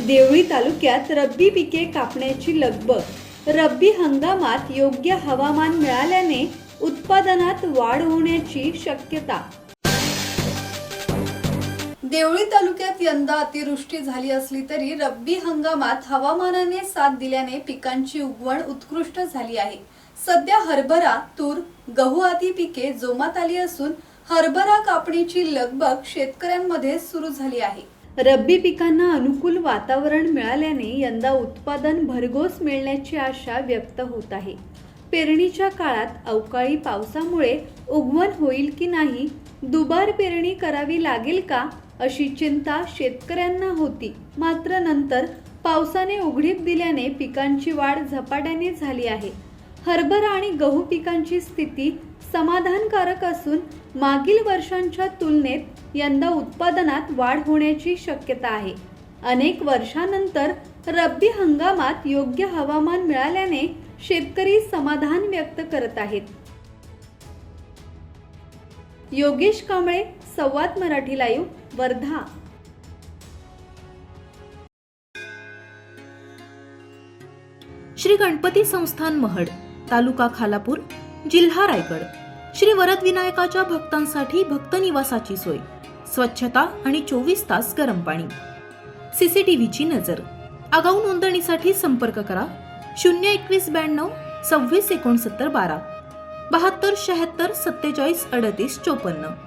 देवळी तालुक्यात रब्बी पिके कापण्याची लगबग। रब्बी हंगामात योग्य हवामान मिळाल्याने उत्पादनात वाढ होण्याची शक्यता। देवळी तालुक्यात यंदा अतिवृष्टी झाली असली तरी रब्बी हंगामात हवामानाने साथ दिल्याने पिकांची उगवण उत्कृष्ट झाली आहे। सध्या हरभरा, तूर, गहू आदी पिके जोमात आली असून हरभरा कापणीची लगबग शेतकऱ्यांमध्ये सुरू झाली आहे। रब्बी पिकांना अनुकूल वातावरण मिळाल्याने यंदा उत्पादन भरघोस मिळण्याची आशा व्यक्त होत आहे। पेरणीच्या काळात अवकाळी पावसामुळे उगवण होईल की नाही, दुबार पेरणी करावी लागेल का अशी चिंता शेतकऱ्यांना होती। मात्र नंतर पावसाने उघडीप दिल्याने पिकांची वाढ झपाट्याने झाली आहे। हरभरा आणि गहू पिकांची स्थिती समाधानकारक असून मागील वर्षांच्या तुलनेत यंदा उत्पादनात वाढ होण्याची शक्यता आहे। अनेक वर्षांनंतर रब्बी हंगामात योग्य हवामान मिळाल्याने शेतकरी समाधान व्यक्त करत आहेत। योगेश कांबळे, संवाद मराठी लाईव्ह, वर्धा। श्री गणपती संस्थान महड, तालुका खालापूर, जिल्हा रायगड। श्री वरद विनायकाच्या भक्तांसाठी भक्त निवासाची सोय, स्वच्छता आणि 24 तास गरम पाणी, सीसीटीव्हीची नजर। आगाऊ नोंदणीसाठी संपर्क करा 02192 26 69 12 72 76 47 38 54।